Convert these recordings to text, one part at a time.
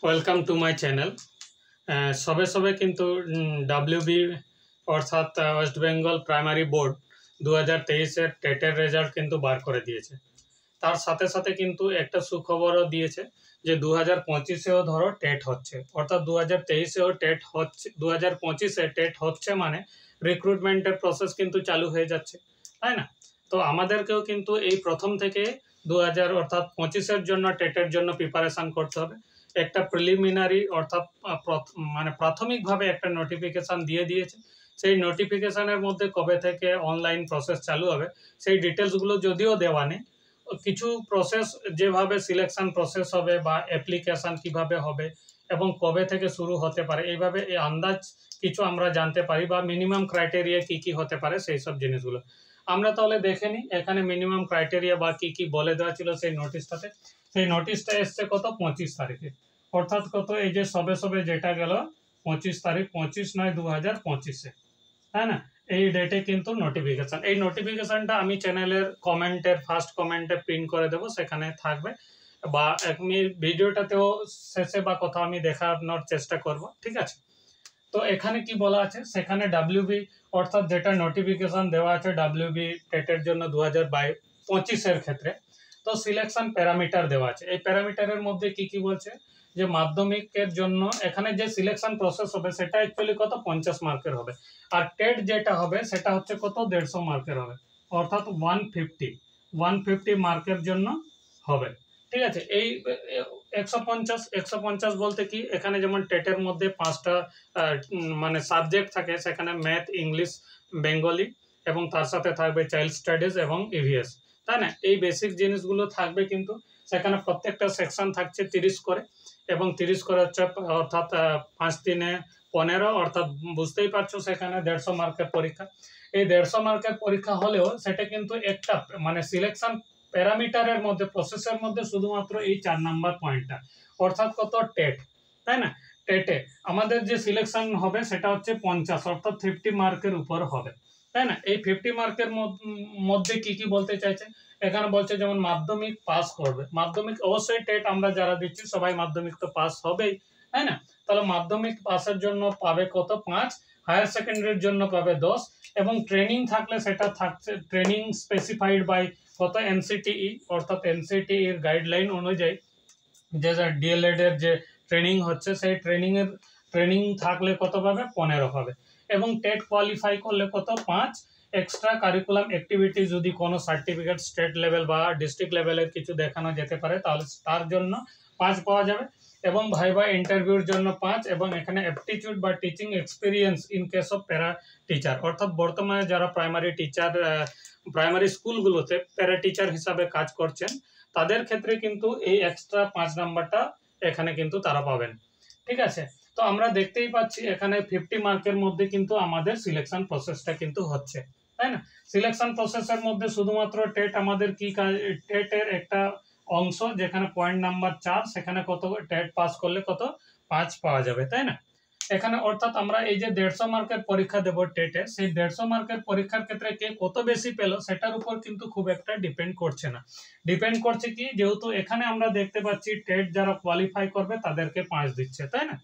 Welcome to my channel. সবে সবে কিন্তু ডাব্লিউবি অর্থাৎ ওয়েস্ট বেঙ্গল প্রাইমারি বোর্ড 2023-এর টেটের রেজাল্ট কিন্তু বার করে দিয়েছে। তার সাথে সাথে কিন্তু একটা সুখবরও দিয়েছে যে 2025-এও ধরো টেট হচ্ছে, অর্থাৎ 2023-এও টেট হচ্ছে, 2025-এ টেট হচ্ছে মানে রিক্রুটমেন্টের প্রসেস কিন্তু চালু হয়ে যাচ্ছে, তাই না? তো আমাদেরকেও কিন্তু এই প্রথম থেকে 2000 অর্থাৎ 25-এর জন্য টেটের জন্য প্রিপারেশন করতে হবে। একটা প্রিলিমিনারি অর্থাৎ মানে প্রাথমিকভাবে একটা নোটিফিকেশান দিয়ে দিয়েছে। সেই নোটিফিকেশানের মধ্যে কবে থেকে অনলাইন প্রসেস চালু হবে সেই ডিটেলসগুলো যদিও দেওয়া নেই। কিছু প্রসেস যেভাবে সিলেকশন প্রসেস হবে বা অ্যাপ্লিকেশান কিভাবে হবে এবং কবে থেকে শুরু হতে পারে, এইভাবে এই আন্দাজ কিছু আমরা জানতে পারি বা মিনিমাম ক্রাইটেরিয়া কি কি হতে পারে সেই সব জিনিসগুলো আমরা তাহলে দেখে নিই। এখানে মিনিমাম ক্রাইটেরিয়া বা কি কি বলে দেওয়া ছিল সেই নোটিশটাতে। সেই নোটিশটা এসছে কত 25 তারিখে, অর্থাৎ কত এই যে সবে সবে যেটা গেল 25 তারিখ, 25/9/2025-এ, তাই না? এই ডেটে কিন্তু নোটিফিকেশন, এই নোটিফিকেশনটা আমি চ্যানেলের কমেন্টের ফার্স্ট কমেন্টে পিন করে দেবো, সেখানে থাকবে বা আমি ভিডিওটাতেও শেষে বা কোথাও আমি দেখানোর চেষ্টা করব, ঠিক আছে? তো এখানে কি বলা আছে, সেখানে ডাব্লিউবি অর্থাৎ যেটা নোটিফিকেশন দেওয়া আছে ডাব্লিউবি টেটের জন্য 2025-এর ক্ষেত্রে, তো সিলেকশন প্যারামিটার দেওয়া আছে। এই প্যারামিটারের মধ্যে কি কি বলছে যে মাধ্যমিকের জন্য এখানে যে সিলেকশন প্রসেস হবে সেটা অ্যাকচুয়ালি কত 50 মার্কের হবে, আর টেট যেটা হবে সেটা হচ্ছে কত 150 মার্কের হবে, অর্থাৎ 150 মার্কের জন্য হবে, ঠিক আছে? এই 150 বলতে কি, এখানে যেমন টেটের মধ্যে 5টা মানে সাবজেক্ট থাকে, সেখানে ম্যাথ, ইংলিশ, বেঙ্গলি এবং তার সাথে থাকবে চাইল্ড স্টাডিজ এবং ইভিএস, তাই না? এই বেসিক জিনিসগুলো থাকবে, কিন্তু সেখানে প্রত্যেকটা সেকশন থাকছে 30 করে, এবং 30 করে হচ্ছে অর্থাৎ 5×3=15, অর্থাৎ বুঝতেই পারছো সেখানে 150 মার্কের পরীক্ষা। এই 150 মার্কের পরীক্ষা হলেও সেটা কিন্তু একটা মানে সিলেকশন প্যারামিটারের মধ্যে প্রসেসের মধ্যে শুধুমাত্র এই 4 নাম্বার পয়েন্টটা, অর্থাৎ কত টেট, তাই না? টেটে আমাদের যে সিলেকশন হবে সেটা হচ্ছে 50, অর্থাৎ 50 মার্কের উপর হবে, তাই না? এই 50 মার্কের মধ্যে কি কি বলতে চাইছে, এখানে বলছে যেমন মাধ্যমিক পাস করবে, মাধ্যমিক অবশ্যই টেট আমরা যারা দিচ্ছি সবাই মাধ্যমিক তো পাস হবেই, তাই না? তাহলে মাধ্যমিক পাসের জন্য পাবে কত 5, হায়ার সেকেন্ডারির জন্য পাবে 10, এবং ট্রেনিং থাকলে সেটা থাকছে ট্রেনিং স্পেসিফাইড বাই কত এনসিটিই, অর্থাৎ এনসিটিই এর গাইডলাইন অনুযায়ী যে ডিএলএড এর যে ট্রেনিং হচ্ছে সেই ট্রেনিং থাকলে কত পাবে 15 পাবে, এবং টেট কোয়ালিফাই করলে কত 5, এক্সট্রা কারিকুলাম অ্যাক্টিভিটি যদি কোনো সার্টিফিকেট স্টেট লেভেল বা ডিস্ট্রিক্ট লেভেলের কিছু দেখানো যেতে পারে তাহলে তার জন্য 5 পাওয়া যাবে, এবং ভাইভা ইন্টারভিউর জন্য 5, এবং এখানে অ্যাপটিটিউড বা teaching experience in case of para teacher, অর্থাৎ বর্তমানে যারা প্রাইমারি টিচার প্রাইমারি স্কুলগুলোতে প্যারা টিচার হিসাবে কাজ করছেন তাদের ক্ষেত্রে কিন্তু এই এক্সট্রা 5 নাম্বারটা এখানে কিন্তু তারা পাবেন, ঠিক আছে? তো আমরা দেখতেই পাচ্ছি এখানে 50 মার্কের মধ্যে কিন্তু আমাদের সিলেকশন প্রসেসটা কিন্তু হচ্ছে, তাই না? সিলেকশন প্রসেসের মধ্যে শুধুমাত্র টেট আমাদের কি টেটের একটা অংশ, যেখানে পয়েন্ট নাম্বার 4, সেখানে কত টেট পাস করলে কত 5 পাওয়া যাবে, তাই না? এখানে অর্থাৎ আমরা এই যে 150 মার্কের পরীক্ষা দেব টেটে, সেই 150 মার্কের পরীক্ষার ক্ষেত্রে কে কত বেশি পেল সেটার উপর কিন্তু খুব একটা ডিপেন্ড করছে না। ডিপেন্ড করছে কি, যেহেতু এখানে আমরা দেখতে পাচ্ছি টেট যারা কোয়ালিফাই করবে তাদেরকে 5 দিচ্ছে, তাই না?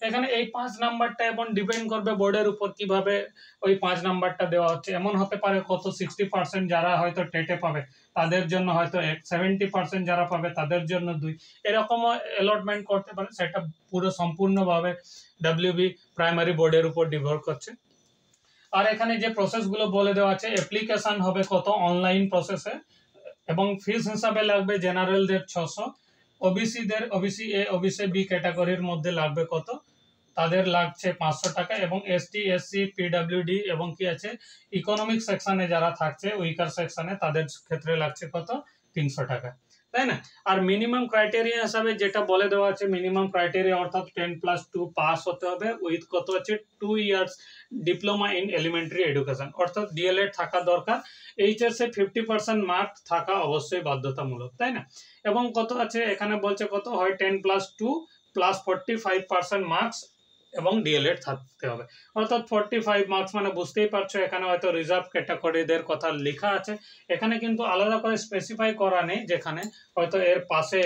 এখানে এই 5 নাম্বারটা এবং ডিপেন্ড করবে বোর্ডের উপর কিভাবে ওই 5 নাম্বারটা দেওয়া হচ্ছে। এমন হতে পারে কত 60% যারা হয়তো টেটে পাবে তাদের জন্য হয়তো 70% যারা পাবে তাদের জন্য 2, এরকমও অ্যালটমেন্ট করতে পারে, সেটা পুরো সম্পূর্ণভাবে ডাব্লিউবি প্রাইমারি বোর্ডের উপর নির্ভর করছে। আর এখানে যে প্রসেসগুলো বলে দেওয়া আছে, অ্যাপ্লিকেশন হবে কত অনলাইন প্রসেসে, এবং ফিস হিসাবে লাগবে জেনারেলদের 600, ওবিসি এ ওবিসি বি ক্যাটাগরির মধ্যে লাগবে কত, তাদের লাগছে 500 টাকা, এবং এসটি এসসি পিডব্লিউডি এবং কি আছে ইকোনমিক সেকশনে যারা থাকছে উইকার সেকশনে তাদের ক্ষেত্রে লাগছে কত 300 টাকা, তাই না? আর মিনিমাম ক্রাইটেরিয়া হিসাবে যেটা বলে দেওয়া আছে, মিনিমাম ক্রাইটেরিয়া অর্থাৎ 10+2 পাস হতে হবে উইথ কত আছে 2 years diploma in elementary education, অর্থাৎ ডিএলএড থাকা দরকার। এইচএসে 50% মার্ক থাকা অবশ্যই বাধ্যতামূলক, তাই না? এবং কত আছে এখানে বলছে কত হয় 10+2 প্লাস 45% মার্কস এবং ডিএলএড থাকতে হবে, অর্থাৎ 45 মার্কস মানে বুঝতেই পারছো এখানে হয়তো রিজার্ভ ক্যাটাগরিদের কথা লেখা আছে, এখানে কিন্তু আলাদা করে স্পেসিফাই করা নেই, যেখানে হয়তো এর পাশে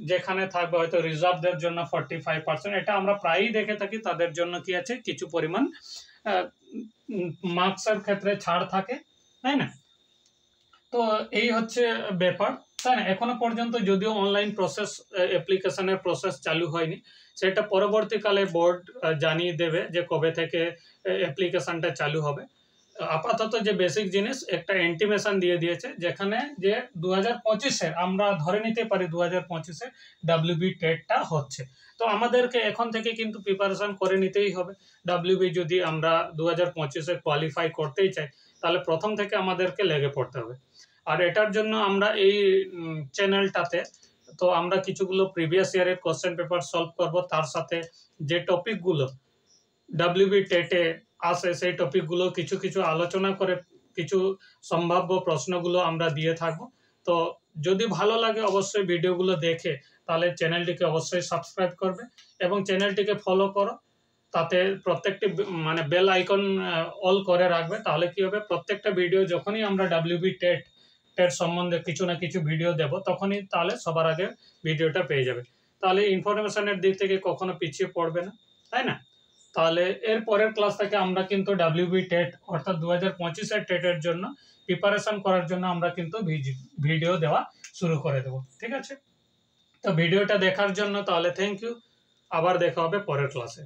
যেখানে থাকবে হয়তো রিজার্ভদের জন্য 45%, এটা আমরা প্রায়ই দেখে থাকি, তাদের জন্য কি আছে কিছু পরিমাণ মার্কসের ক্ষেত্রে ছাড় থাকে, তাই না? তো এই হচ্ছে ব্যাপার, তাই না? এখনো পর্যন্ত যদিও অনলাইন প্রসেস, অ্যাপ্লিকেশনের প্রসেস চালু হয়নি, সেটা পরবর্তীকালে বোর্ড জানিয়ে দেবে যে কবে থেকে অ্যাপ্লিকেশনটা চালু হবে। আপাতত যে বেসিক জিনিস একটা ইন্টিমেশন দিয়ে দিয়েছে, যেখানে যে 2025-এ আমরা ধরে নিতে পারি 2025-এ ডাব্লিউবি টেটটা হচ্ছে। তো আমাদেরকে এখন থেকে কিন্তু প্রিপারেশন করে নিতেই হবে। ডাব্লিউবি যদি আমরা 2025-এ কোয়ালিফাই করতেই চাই, তাহলে প্রথম থেকে আমাদেরকে লেগে পড়তে হবে। আর এটার জন্য আমরা এই চ্যানেলটাতে তো আমরা কিছুগুলো প্রিভিয়াস ইয়ারের কোশ্চেন পেপার সলভ করব, তার সাথে যে টপিকগুলো ডাব্লিউবি টেটে আসে সেই টপিকগুলো কিছু কিছু আলোচনা করে কিছু সম্ভাব্য প্রশ্নগুলো আমরা দিয়ে থাকবো। তো যদি ভালো লাগে অবশ্যই ভিডিওগুলো দেখে তাহলে চ্যানেলটিকে অবশ্যই সাবস্ক্রাইব করবে এবং চ্যানেলটিকে ফলো করো, তাতে প্রত্যেকটি মানে বেল আইকন অল করে রাখবে, তাহলে কি হবে প্রত্যেকটা ভিডিও যখনই আমরা ডাব্লিউবি টেট সম্বন্ধে কিছু না কিছু ভিডিও দেব তখনই তাহলে সবার আগে ভিডিওটা পেয়ে যাবে, তাহলে ইনফরমেশনের দিক থেকে কখনো পিছিয়ে পড়বে না, তাই না? তাহলে এর পরের ক্লাস থেকে আমরা কিন্তু ডাব্লিউবি টেট অর্থাৎ 2025-এর টেটের জন্য প্রিপারেশন করার জন্য আমরা কিন্তু ভিডিও দেওয়া শুরু করে দেব, ঠিক আছে? তো ভিডিওটা দেখার জন্য তাহলে থ্যাংক ইউ, আবার দেখা হবে পরের ক্লাসে।